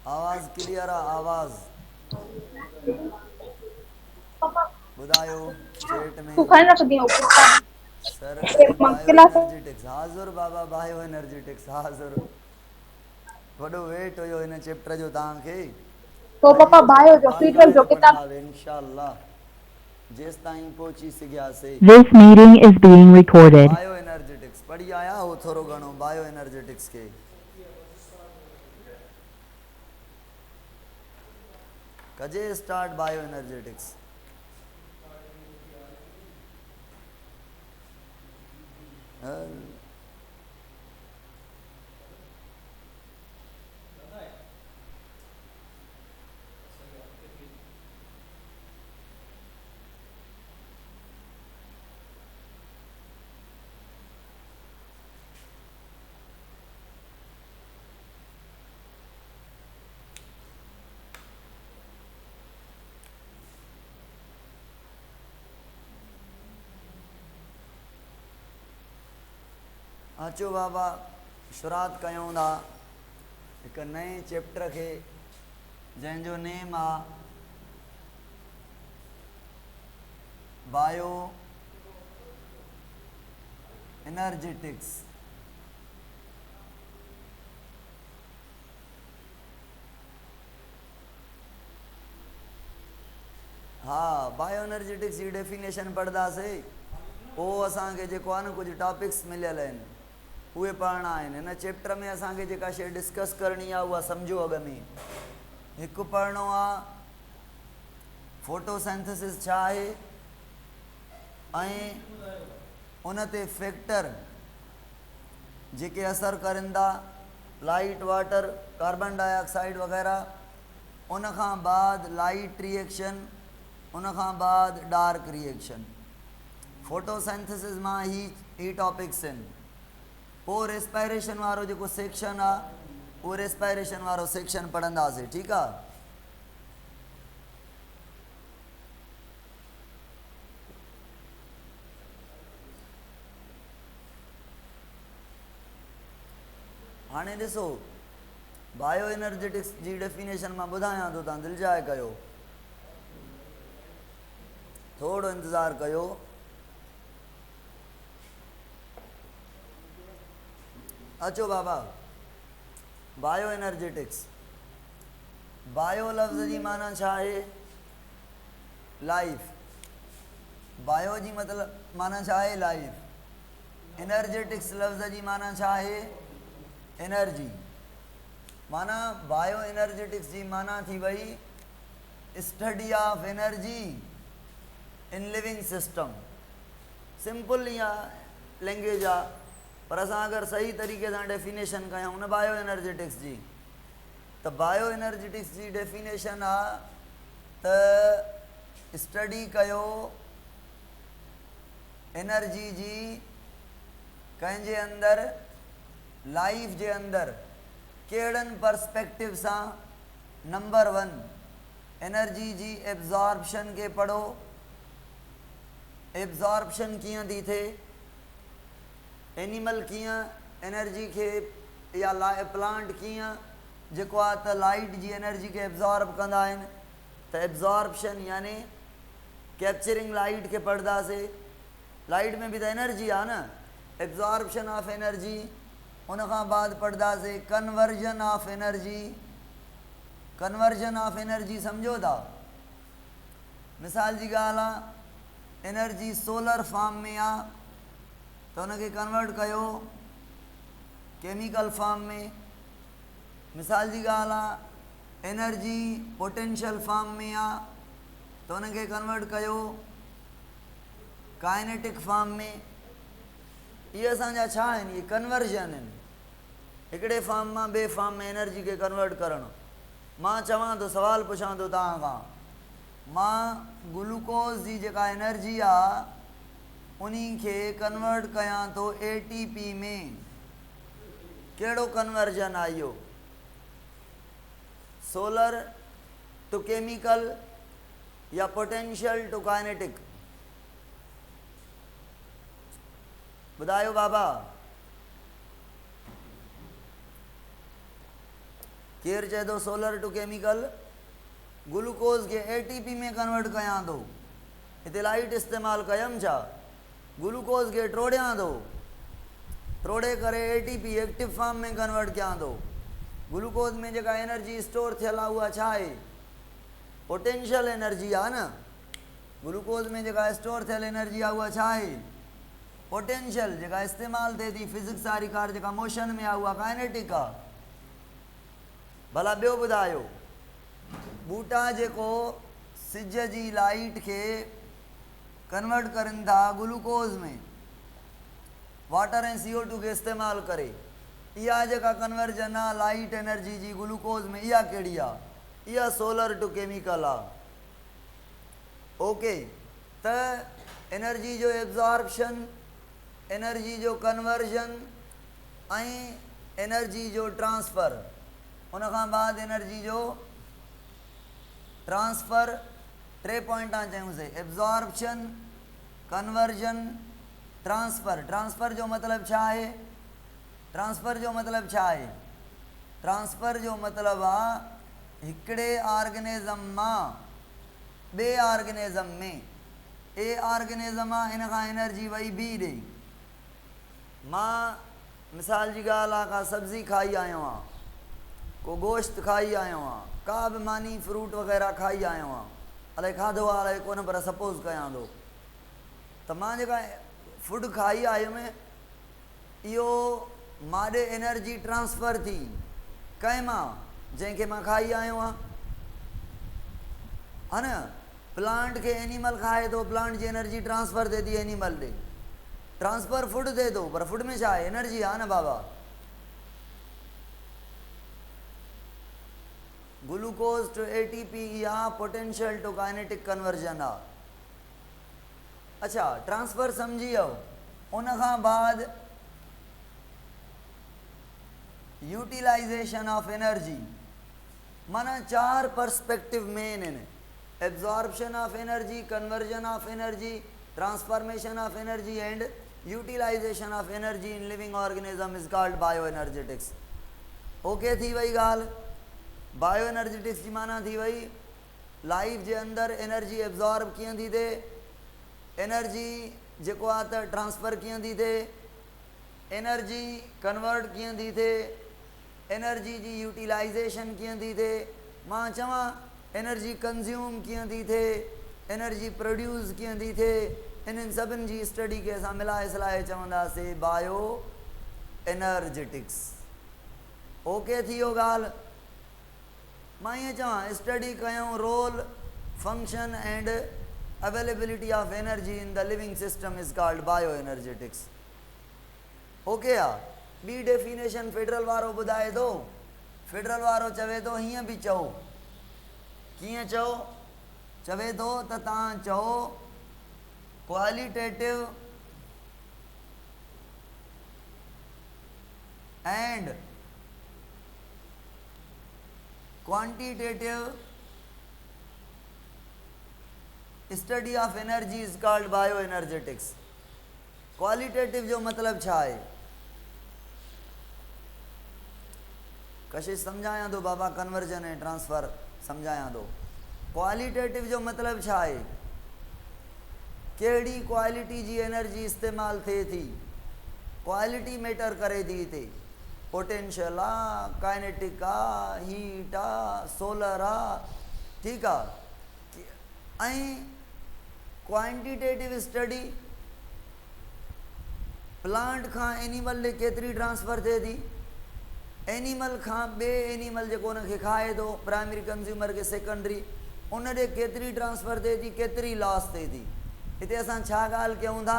आवाज़ क्लियर आहे आवाज़ ॿुधायो चेट में। सर बायो एनर्जेटिक्स हाज़ुर बाबा बायो एनर्जेटिक्स हाज़ुर। वॾो वेट हुयो हिन चैप्टर जो तव्हांखे। पहिरीं चैप्टर बांदा वेद पढ़ंदा हुआ इंशाअल्लाह जेसि ताईं पहुची सघियासीं। This meeting is being recorded. Bio energetics पढ़ी आया हो थोरो घणो बायो एनर्जेटिक्स के। कजे स्टार्ट बायो एनर्जेटिक्स। अचो बाबा शुरात कयूं था हिकु नए चैप्टर के जंहिंजो नेम आहे बायो एनर्जेटिक्स। हाँ बायो एनर्जेटिक्स जी डेफिनेशन पढ़ंदासीं पोइ असांखे जेको आहे न कुझु टॉपिक्स मिलियल आहिनि उहे पढ़ना आहिनि। हिन चैप्टर में असांखे जेका शइ डिस्कस करणी आहे उहा सम्झो अॻ में। हिकु पढ़णो आहे फोटोसिंथेसिस छा आहे ऐं उन ते फैक्टर जेके असरु करनि था लाइट वाटर कार्बन डाइऑक्साइड वग़ैरह। उन खां बाद लाइट रिएक्शन उन खां बाद डार्क रिएक्शन। फोटोसिंथेसिस मां ही टॉपिक्स आहिनि। पोइ रेस्पायरेशन वारो जेको सेक्शन आहे उहो रेस्पायरेशन वारो सेक्शन पढ़ंदासीं ठीकु आहे। हाणे ॾिसो बायो एनर्जेटिक्स जी डेफिनेशन मां ॿुधायां थो तव्हां दिलि जाए कयो थोरो इंतज़ारु कयो। अचो बाबा बायो एनर्जेटिक्स बायो लफ़्ज़ जी माना छा आहे लाइफ। बायो जी मतिलबु माना छा आहे लाइफ। एनर्जेटिक्स लफ़्ज़ जी माना छा आहे एनर्जी। माना बायो एनर्जेटिक्स जी माना थी वई study of energy in living system. Simple इहा लैंग्वेज आहे पर असां अगरि सही तरीक़े सां डेफिनेशन कयूं न बायो एनर्जेटिक्स जी त बायो एनर्जेटिक्स जी डेफिनेशन आहे त स्टडी कयो एनर्जी जी कंहिंजे अंदरि लाइफ जे अंदरि कहिड़नि पर्सपेक्टिव सां। नंबर 1 एनर्जी जी एब्जॉर्प्शन के पढ़ो। एब्जॉर्प्शन कीअं थी थिए एनिमल कीअं एनर्जी के या प्लांट कीअं जेको आहे त लाइट जी एनर्जी के एब्जॉर्ब कंदा आहिनि त एब्जॉर्प्शन यानी कैप्चरिंग लाइट के पढ़ंदासीं। लाइट में बि त एनर्जी आहे न एब्जॉर्प्शन ऑफ एनर्जी। उन खां बाद पढ़ंदासीं conversion of energy. Conversion of energy सम्झो था मिसाल जी ॻाल्हि आहे एनर्जी सोलर फॉर्म में आहे त उनखे कन्वर्ट कयो केमिकल फॉर्म में। मिसाल जी ॻाल्हि आहे एनर्जी पोटेंशियल फॉर्म में आहे त उनखे कन्वर्ट कयो काइनेटिक फॉर्म में। इहे असांजा छा आहिनि इहे कन्वर्जन आहिनि हिकिड़े फॉर्म मां ॿिए फॉर्म में एनर्जी खे कन्वर्ट करणु। मां चवां थो सवालु पुछां थो तव्हां खां मां ग्लूकोज़ जी जेका एनर्जी आहे उन खे कन्वर्ट कयां थो ATP में। कहिड़ो कन्वर्जन आहे इहो सोलर टू केमिकल या पोटेंशियल टू काइनेटिक ॿुधायो बाबा। केर चए थो सोलर टू केमिकल, ग्लूकोज के एटीपी में कन्वर्ट कयां थो, हिते लाइट इस्तेमाल कयमि छा, ग्लूकोज के ट्रोड़ियां थो, ट्रोड़े करे एटीपी एक्टिव फॉर्म में कन्वर्ट कयां थो। ग्लूकोज में जेका एनर्जी स्टोर थियल आहे उहा छा आहे, पोटेंशियल एनर्जी आहे न। ग्लूकोज में जेका स्टोर थियल एनर्जी आहे उहा छा आहे, पोटेंशियल, जेका इस्तेमाल थिए थी फिजिक्स वारी कार जेका मोशन में आहे उहा काइनेटिक आहे। भला ॿियो ॿुधायो, बूटा जेको सिज जी लाइट खे कन्वर्ट करनि था ग्लूकोज में वाटर ऐं CO2 खे इस्तेमाल करे, इहा जेका कन्वर्जन आहे लाइट एनर्जी जी ग्लूकोज में, इहा कहिड़ी आहे, इहा सोलर टू केमिकल आहे। ओके, त एनर्जी जो एब्जॉर्प्शन, एनर्जी जो कन्वर्जन ऐं एनर्जी जो ट्रांसफ़र, उन खां बाद एनर्जी जो ट्रांसफ़र, टे पॉइंटा चयूंसीं, एब्जॉर्प्शन, कन्वर्जन, ट्रांसफ़र। ट्रांसफ़र जो मतिलबु छा आहे, ट्रांसफ़र जो मतिलबु छा आहे, ट्रांसफ़र जो मतिलबु आहे हिकिड़े ऑर्गेनिज़म मां ॿिए ऑर्गेनिज़म में, ए ऑर्गेनिज़म आहे इन खां एनर्जी वई बी ॾे। मां मिसाल जी ॻाल्हि आहे, का सब्ज़ी खाई आयो आहियां, को गोश्त खाई आयो आहियां, का बि मानी फ्रूट वग़ैरह खाई आयो आहियां, अलाए खाधो आहे अलाए कोन, पर सपोज़ कयां थो त मां जेका फूड खाई आयुमि इहो माॾे एनर्जी ट्रांसफ़र थी कंहिं मां, जंहिंखे मां खाई आयो आहियां, हा न। प्लांट खे एनिमल खाए थो, प्लांट जी एनर्जी ट्रांसफ़र थिए थी एनिमल ॾे, ट्रांसफ़र फूड थिए थो, पर फूड में छा आहे, एनर्जी आहे न बाबा। ग्लूकोज टू ATP इहा पोटेंशियल टू काइनेटिक कन्वर्जन आहे। अच्छा, ट्रांसफ़र सम्झी वियो। उन खां बाद यूटिलाइजेशन ऑफ एनर्जी, माना 4 पर्सपेक्टिव मेन आहिनि, absorption of energy, conversion of energy, transformation of energy and utilization of energy in living organism is called bioenergetics. Okay थी वई ॻाल्हि। बायो एनर्जेटिक्स जी माना थी वई लाइफ जे अंदरि एनर्जी एब्जॉर्ब कीअं थी थिए, एनर्जी जेको आहे त ट्रांसफ़र कीअं थी थिए, एनर्जी कन्वर्ट कीअं थी थिए, एनर्जी जी यूटिलाइजेशन कीअं थी थिए, मां चवां एनर्जी कंज़्यूम कीअं थी थिए, एनर्जी प्रोड्यूस कीअं थी थिए, इन्हनि सभिनि जी स्टडी खे असां मिलाए सिलाए चवंदासीं बायो एनर्जेटिक्स। ओके थी वियो ॻाल्हि। मां ईअं चवां स्टडी कयूं role, function and availability of energy in the living system is called bioenergetics. Okay आहे। ॿी डेफिनेशन फेडरल वारो ॿुधाए थो, फेडरल वारो चवे थो हीअं बि चओ, कीअं चओ, चवे थो त तव्हां चओ qualitative and quantitative study of energy is called bio energetics. Qualitative जो मतिलबु छा आहे, कशिश सम्झायां थो बाबा, कन्वर्जन ऐं ट्रांसफ़र सम्झायां थो। क्वालिटेटिव जो मतिलबु छा आहे, कहिड़ी क्वालिटी जी एनर्जी इस्तेमालु थिए थी, क्वालिटी मैटर करे थी हिते, पोटेंशियल आहे, काइनेटिक आहे, हीट आहे, सोलर आहे, ठीकु आहे। ऐं क्वांटिटेटिव स्टडी प्लांट खां एनिमल ॾे केतिरी ट्रांसफ़र थिए थी, एनिमल खां ॿिए एनिमल जेको उनखे खाए थो, प्राइमरी कंज़्यूमर खे सेकेंडरी, उन ॾे केतिरी ट्रांसफ़र थिए थी, केतिरी लॉस थिए थी। हिते असां छा ॻाल्हि कयूं था,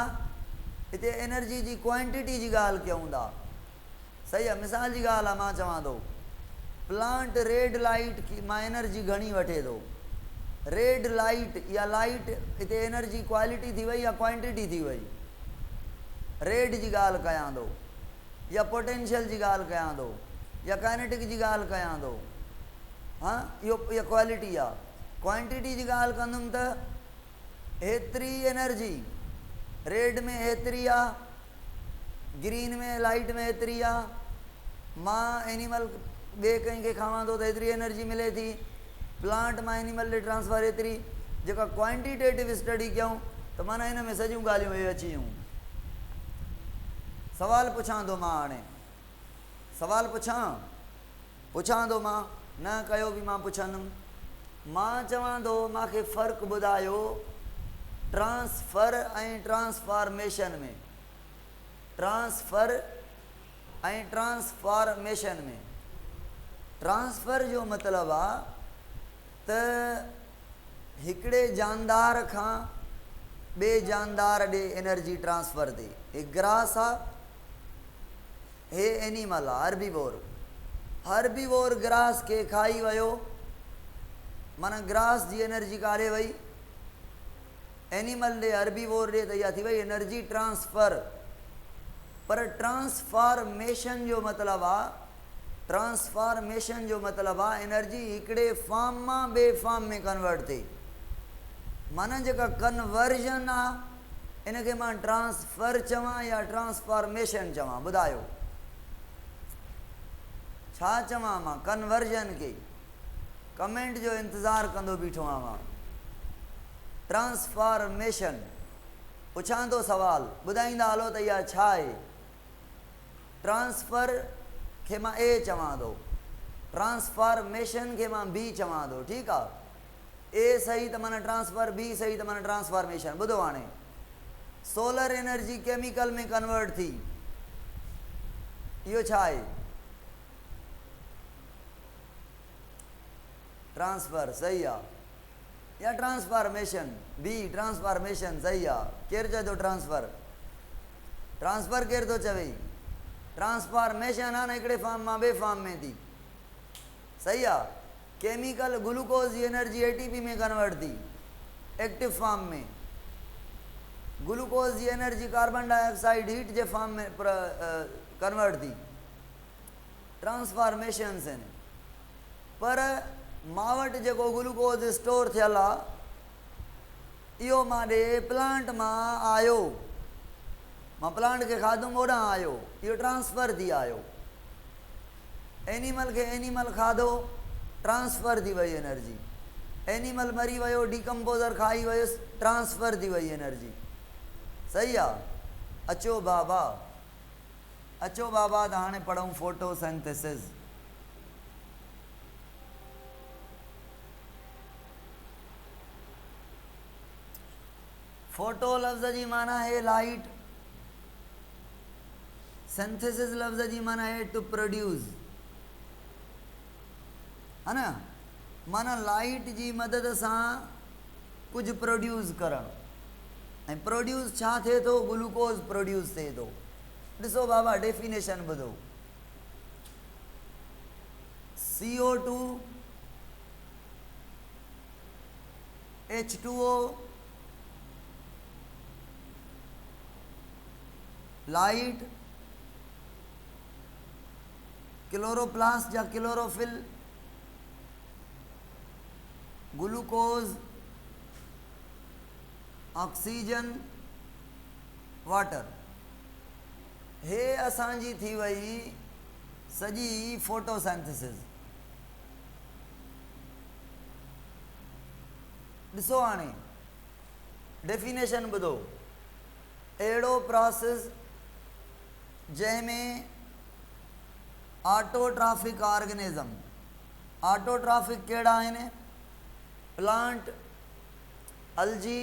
हिते एनर्जी जी क्वांटिटी जी ॻाल्हि कयूं था। सही आहे। मिसाल जी ॻाल्हि आहे, मां चवां थो प्लांट रेड लाइट मां एनर्जी घणी वठे थो, रेड लाइट या लाइट हिते एनर्जी क्वालिटी थी वई या क्वांटिटी थी वई, रेड जी ॻाल्हि कयां थो या पोटेंशियल जी ॻाल्हि कयां थो या काइनेटिक जी ॻाल्हि कयां थो, हा इहा क्वालिटी आहे। क्वांटिटी जी ॻाल्हि कंदुमि त हेतिरी एनर्जी रेड में हेतिरी आहे, ग्रीन में लाइट में हेतिरी आहे, मां एनिमल ॿिए कंहिंखे खावां थो त एतिरी एनर्जी मिले थी। प्लांट मां एनिमल ॾे ट्रांसफर एतिरी। जेका क्वांटिटेटिव स्टडी कयूं त माना हिन में सॼियूं ॻाल्हियूं इहे अची वियूं। सवाल पुछां थो मां, हाणे सवाल पुछां थो मां, न कयो बि मां पुछंदुमि। मां चवां थो मूंखे फ़र्क़ु ॿुधायो ट्रांसफर ऐं ट्रांसफॉर्मेशन में। ट्रांसफर ऐं ट्रांसफॉर्मेशन में ट्रांसफर जो मतिलबु आहे त हिकिड़े जानदार खां ॿिए जानदार ॾे एनर्जी ट्रांसफर थिए। हे ग्रास आहे, हे एनिमल आहे हर्बीवोर। हर्बीवोर ग्रास खे खाई वियो, माना ग्रास जी एनर्जी काॾे वई, एनिमल ॾे हर्बीवोर ॾे, त इहा थी वई एनर्जी ट्रांसफर। पर ट्रांसफॉर्मेशन जो मतिलबु आहे, ट्रांसफॉर्मेशन जो मतिलबु आहे एनर्जी हिकिड़े फॉर्म मां ॿिए फॉर्म में कन्वर्ट थिए। माना जेका कन्वर्जन आहे इनखे मां ट्रांसफर चवां या ट्रांसफॉर्मेशन चवां, ॿुधायो छा चवां मां? कन्वर्जन खे कमेंट जो इंतज़ारु कंदो बीठो आहियां मां। ट्रांसफॉर्मेशन पुछां थो सवाल, ॿुधाईंदा हलो त इहा छा आहे। ट्रांसफर खे मां ए चवां थो, ट्रांसफॉर्मेशन खे मां बी चवां थो, ठीकु आहे। ए सही त माना ट्रांसफर, बी सही त माना ट्रांसफॉर्मेशन। ॿुधो हाणे, सोलर एनर्जी केमिकल में कन्वर्ट थी, इहो छा आहे? ट्रांसफर सही आहे या ट्रांसफॉर्मेशन? बी ट्रांसफॉर्मेशन सही आहे। केरु चए थो ट्रांसफर? ट्रांसफर केरु थो चवे? ट्रांसफॉर्मेशन आहे न हिकिड़े फॉर्म मां ॿिए फॉर्म में थी, सही आहे। केमिकल ग्लूकोज जी एनर्जी एटीपी में कन्वर्ट थी, एक्टिव फॉर्म में। ग्लूकोज जी एनर्जी कार्बन डाइऑक्साइड हीट जे फॉर्म में कन्वर्ट थी, ट्रांसफॉर्मेशन्स आहिनि। पर मां वटि जेको ग्लूकोज स्टोर थियल आहे इहो मां ॾे प्लांट मां आयो, मां प्लांट खे खाधुमि, ओॾां आयो, इहो ट्रांसफर थी आयो। एनिमल खे एनिमल खाधो, ट्रांसफर थी वई एनर्जी। एनिमल मरी वियो, डिकम्पोज़र खाई वियुसि, ट्रांसफर थी वई एनर्जी, सही आहे। अचो बाबा, अचो बाबा, त हाणे पढ़ूं फोटोसिंथेसिस। फोटो लफ़्ज़ जी माना है लाइट, सिंथेसिस लफ़्ज़ जी माना है टू प्रोड्यूस, है न। माना लाइट जी मदद सां कुझु प्रोड्यूस करणु। ऐं प्रोड्यूस छा थिए थो? ग्लूकोज प्रोड्यूस थिए थो। ॾिसो बाबा डेफिनेशन ॿुधो, CO2 H2O लाइट, क्लोरोप्लास्ट या क्लोरोफिल, ग्लूकोज, ऑक्सीजन, वाटर, हे असांजी थी वई सॼी फोटोसिंथेसिस। ॾिसो हाणे डेफिनेशन ॿुधो, अहिड़ो प्रोसेस जंहिंमें ऑटोट्रॉफिक ऑर्गेनिज़म, ऑटोट्रॉफिक कहिड़ा आहिनि? Plant, अलजी,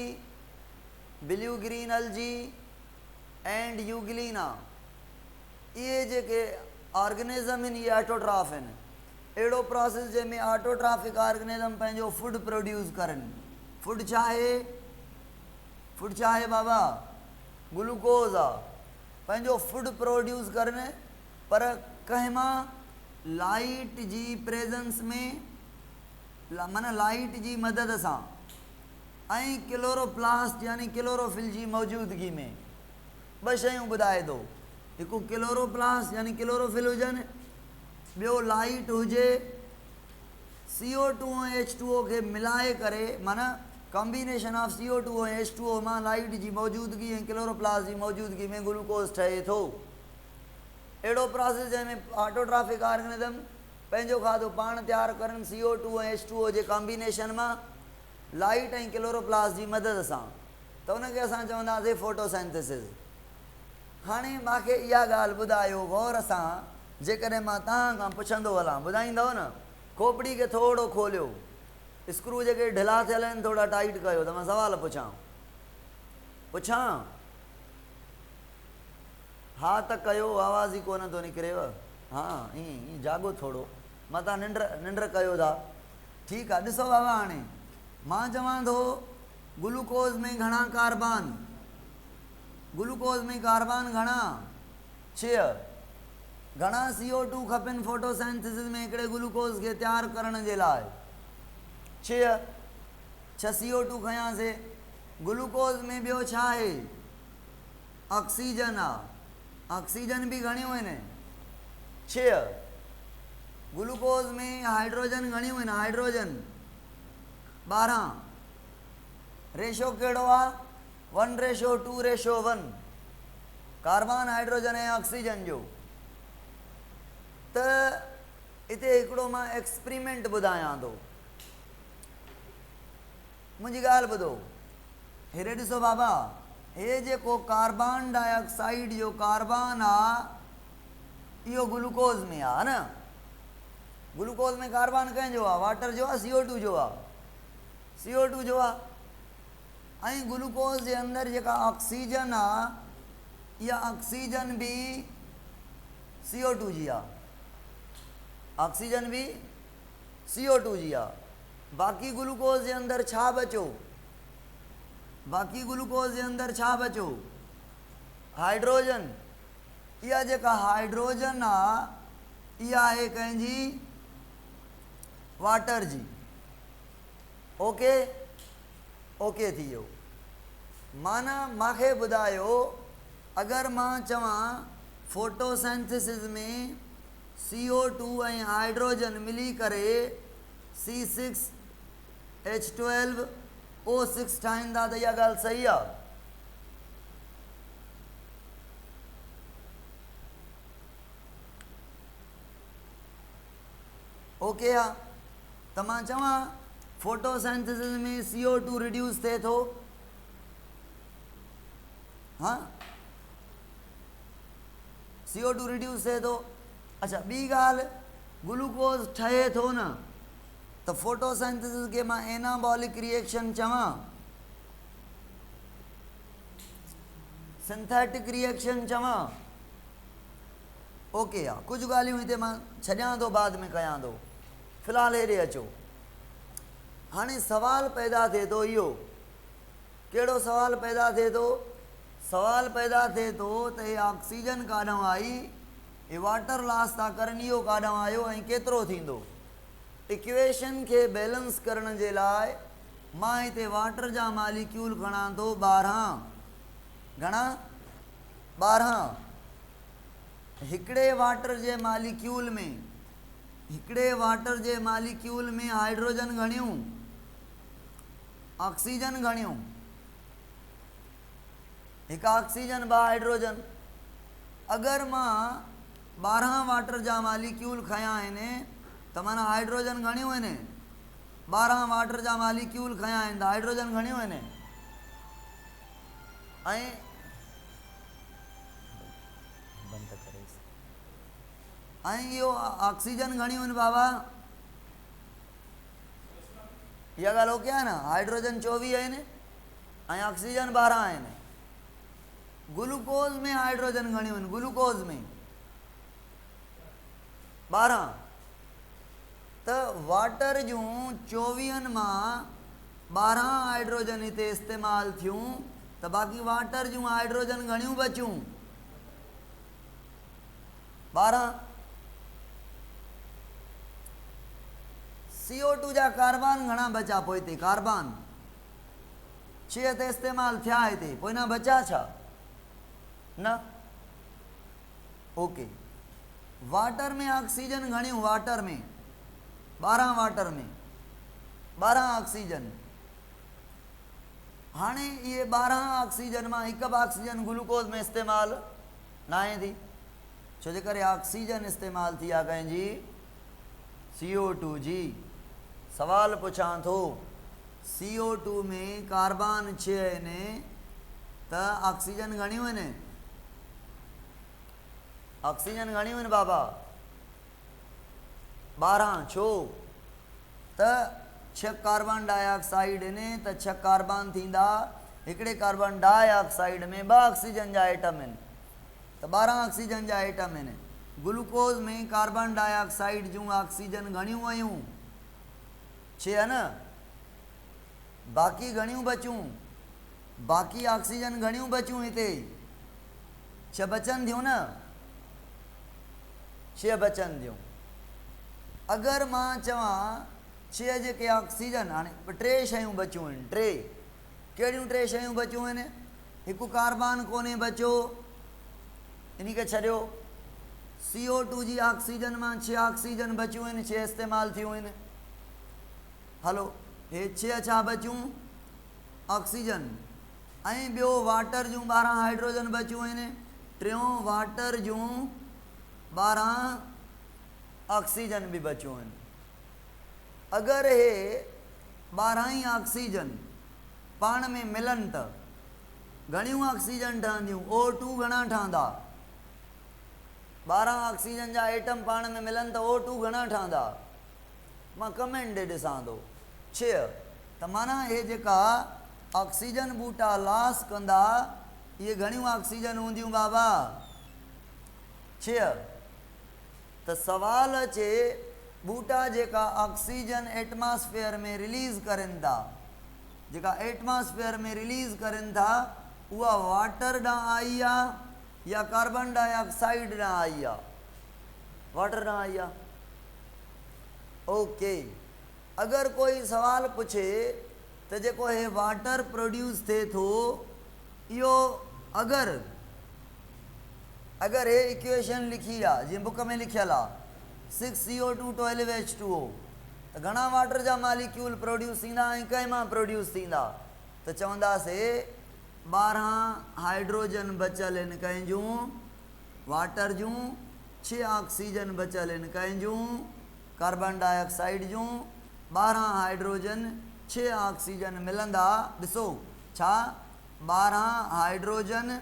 blue green अलजी and Euglena, इहे जेके ऑर्गेनिज़म आहिनि इहे ऑटोट्रॉफ आहिनि। अहिड़ो प्रोसेस जंहिंमें ऑटोट्रॉफिक ऑर्गेनिज़म पंहिंजो फूड प्रोड्यूस करनि। फूड छा आहे? फूड छा आहे बाबा? ग्लूकोज आहे, पंहिंजो फूड प्रोड्यूस करनि, पर कंहिं मां? लाइट जी प्रेजेंस में, माना लाइट जी मदद सां, ऐं क्लोरोप्लास्ट यानी क्लोरोफिल जी मौजूदगी में। ॿ शयूं ॿुधाए थो, हिकु क्लोरोप्लास्ट यानी क्लोरोफिल हुजनि, ॿियो लाइट हुजे। CO2 ऐं H2O खे मिलाए करे, माना कॉम्बिनेशन ऑफ CO2 ऐं H2O मां लाइट जी मौजूदगी ऐं क्लोरोप्लास्ट जी मौजूदगी में ग्लूकोज ठहे थो। अहिड़ो प्रोसेस जंहिंमें ऑटोट्रॉफिक ऑर्गेनिज़म पंहिंजो खाधो पाण तयारु करनि CO2 ऐं H2O जे कॉम्बिनेशन मां लाइट ऐं क्लोरोप्लास्ट जी मदद सां, त उनखे असां चवंदासीं फोटोसेंथिसिस। हाणे मूंखे इहा ॻाल्हि ॿुधायो गौर सां, जेकॾहिं मां तव्हां खां पुछंदो हलां, ॿुधाईंदव न? खोपड़ी खे थोरो खोलियो, स्क्रू जेके ढिला थियल आहिनि थोरा टाइट कयो, त मां सुवाल पुछां? हा त कयो, आवाज़ ई कोन थो निकिरेव। हा ईअं जाॻो थोरो, मां तव्हां निंड कयो था। ठीकु आहे, ॾिसो बाबा, हाणे मां चवां थो ग्लूकोज़ में घणा कार्बन, ग्लूकोज़ में कार्बन घणा? 6। घणा CO2 खपनि फोटोसेंथिसिस में हिकिड़े ग्लूकोज़ खे तयारु करण जे लाइ? 6 CO2 खयासीं। ग्लूकोज़ में ॿियो छा आहे? ऑक्सीजन आहे। ऑक्सीजन बि घणियूं आहिनि? 6। ग्लूकोज़ में हाइड्रोजन घणियूं आहिनि? हाइड्रोजन 12। रेशो कहिड़ो आहे? 1:2:1, कार्बन हाइड्रोजन ऐं ऑक्सीजन जो। त हिते हिकिड़ो मां एक्सपेरिमेंट ॿुधायां थो, मुंहिंजी ॻाल्हि ॿुधो। हेॾे ॾिसो बाबा, हे जेको कार्बन डाइऑक्साइड जो कार्बन आहे, इहो ग्लूकोज़ में आहे न। ग्लूकोज़ में कार्बन कंहिंजो आहे? वाटर जो आहे, CO2 जो आहे? CO2 जो आहे। ऐं ग्लूकोज़ जे अंदरि जेका ऑक्सीजन आहे, इहा ऑक्सीजन बि CO2 जी आहे। ऑक्सीजन बि CO2 जी आहे। बाक़ी ग्लूकोज़ जे अंदरि छा बचो? बाक़ी ग्लूकोज़ जे अंदरि छा बचो? हाइड्रोजन। इहा जेका हाइड्रोजन आहे, इहा आहे कंहिंजी? वाटर जी। ओके ओके थी वियो। माना मूंखे ॿुधायो, अगरि मां चवां फोटोसेंथिसिस में CO2 ऐं हाइड्रोजन मिली करे C6H12O6 ठाहींदा, त इहा ॻाल्हि सही आहे? ओके आहे। त मां चवां फोटोसेंथिसिस में CO2 रिड्यूस थिए थो। हाँ, CO2 रिड्यूस थिए थो। अच्छा, ॿी ॻाल्हि, ग्लूकोज़ ठहे थो न, त फोटोसेंथिसिस खे मां एनाबॉलिक रिएक्शन चवां, सिंथेटिक रिएक्शन चवां? ओके आहे। कुझु ॻाल्हियूं हिते मां छॾियां थो, बाद में कयां थो। फ़िलहालु हेॾे अचो। हाणे सवाल पैदा थिए थो इहो, कहिड़ो सवाल पैदा थिए थो? सवाल पैदा थिए थो त हे ऑक्सीजन काॾां आई, हे वाटर लॉस था करनि, इहो काॾां आयो ऐं केतिरो थींदो? इक्वेशन खे बैलेंस करण जे लाइ मां हिते वाटर जा मालिक्यूल खणां थो 12। घणा? 12। हिकिड़े वाटर जे मालिक्यूल में हाइड्रोजन घणियूं? ऑक्सीजन घणियूं? हिकु ऑक्सीजन 2 हाइड्रोजन। अगरि मां 12 वाटर जा मालिक्यूल खयां आहिनि, त माना हाइड्रोजन घणियूं आहिनि? 12 वाटर जा मालिक्यूल खयां आहिनि, त हाइड्रोजन घणियूं आहिनि? ऐं इहो ऑक्सीजन घणियूं आहिनि बाबा? इहा ॻाल्हि ओके आहे न? हाइड्रोजन 24 आहिनि ऐं ऑक्सीजन 12 आहिनि। ग्लूकोज़ में हाइड्रोजन घणियूं आहिनि? ग्लूकोज़ में 12। त वाटर जूं 24 मां 12 हाइड्रोजन हिते इस्तेमालु थियूं, त बाक़ी वाटर जूं हाइड्रोजन घणियूं बचियूं? 12। CO2 जा कार्बन घणा बचा पोइ हिते? कार्बन 6 ते इस्तेमालु थिया हिते, पोइ न बचा छा? न। ओके। वाटर में ऑक्सीजन घणियूं? वाटर में 12, वाटर में 12 ऑक्सीजन। हाणे इहे 12 ऑक्सीजन मां हिकु बि ऑक्सीजन ग्लूकोज़ में इस्तेमालु न आहे थी, छो जे करे ऑक्सीजन इस्तेमालु थी आहे कंहिंजी? CO2 जी सवाल पुछां थो CO2 में कार्बन 6 आहिनि त ऑक्सीजन घणियूं आहिनि ऑक्सीजन घणियूं आहिनि बाबा 12 छो त 6 कार्बन डाइऑक्साइड आहिनि त 6 कार्बन थींदा हिकिड़े कार्बन डाइऑक्साइड में 2 ऑक्सीजन जा एटम आहिनि त 12 ऑक्सीजन जा एटम आहिनि ग्लूकोज में कार्बन डाइऑक्साइड जूं ऑक्सीजन घणियूं आयूं 6 है न बाक़ी घणियूं बचूं बाक़ी ऑक्सीजन घणियूं बचूं हिते 6 बचनि थियूं न 6 बचनि थियूं अगरि मां चवां 6 जेके ऑक्सीजन हाणे 3 शयूं बचियूं आहिनि 3 कहिड़ियूं 3 शयूं बचियूं आहिनि हिकु कार्बन कोन्हे बचियो इन खे छॾियो CO2 जी ऑक्सीजन मां 6 ऑक्सीजन बचियूं आहिनि 6 इस्तेमालु थियूं आहिनि हलो हे 6 छा बचियूं ऑक्सीजन ऐं ॿियो वाटर जूं 12 हाइड्रोजन बचियूं आहिनि टियों वाटर जूं 12 ऑक्सीजन भी बचियूं आहिनि अगरि हे 12 ई ऑक्सीजन पाण में मिलनि त घणियूं ऑक्सीजन ठहंदियूं O2 घणा ठहंदा 12 ऑक्सीजन जा एटम पाण में मिलनि त O2 घणा ठहंदा मां कमेंट ॾे ॾिसां थो 6 त माना हे जेका ऑक्सीजन बूटा लॉस कंदा इहे घणियूं ऑक्सीजन हूंदियूं बाबा 6 त सवाल अचे बूटा जेका ऑक्सीजन एटमॉस्फेयर में रिलीज़ करनि था जेका एटमॉस्फेयर में रिलीज़ करनि था उहा वाटर ॾांहुं आई आहे या कार्बन डाइऑक्साइड ॾांहुं आई आहे वाटर ॾांहुं आई आहे ओके अगरि कोई सवाल पुछे त जेको हे वाटर प्रोड्यूस थिए थो इहो अगरि हे इक्वेशन लिखी आहे जीअं बुक में लिखियलु आहे 6CO2 12H2O त घणा वाटर जा मालिक्यूल प्रोड्यूस थींदा ऐं कंहिं मां प्रोड्यूस थींदा त चवंदासीं 12 हाइड्रोजन बचियल आहिनि कंहिंजूं वाटर जूं 6 ऑक्सीजन बचियल आहिनि कंहिंजूं कार्बन डाइऑक्साइड जूं 12 हाइड्रोजन 6 ऑक्सीजन मिलंदा ॾिसो छा 12 हाइड्रोजन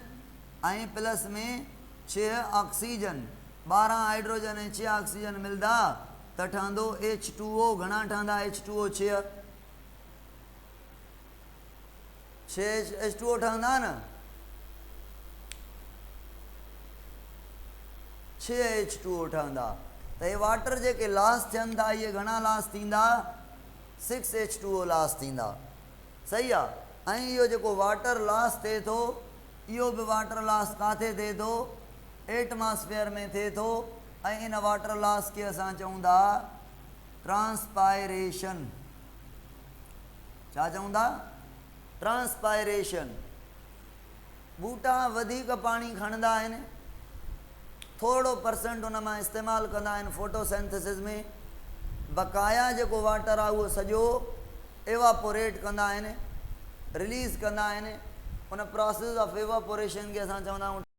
ऐं प्लस में 6 ऑक्सीजन 12 हाइड्रोजन ऐं 6 ऑक्सीजन मिलंदा त ठहंदो H2O घणा ठहंदा H2O 6 H2O ठहंदा न 6 H2O ठहंदा त हे वाटर जेके लॉस थियनि था इहे घणा लॉस थींदा 6 H2O लॉस थींदा सही आहे ऐं इहो जेको वाटर लॉस थिए थो इहो बि वाटर लॉस किथे थिए थो एटमॉस्फेयर में थिए थो ऐं इन वाटर लॉस खे असां चऊं था ट्रांसपायरेशन छा चऊं था ट्रांसपायरेशन बूटा वधीक पाणी खणंदा आहिनि थोरो परसेंट उन मां इस्तेमालु कंदा आहिनि फोटोसिंथेसिस में बक़ाया जेको वाटर आहे उहो सॼो एवापोरेट कंदा आहिनि रिलीज़ कंदा आहिनि उन प्रोसेस ऑफ एवापोरेशन खे असां चवंदा आहियूं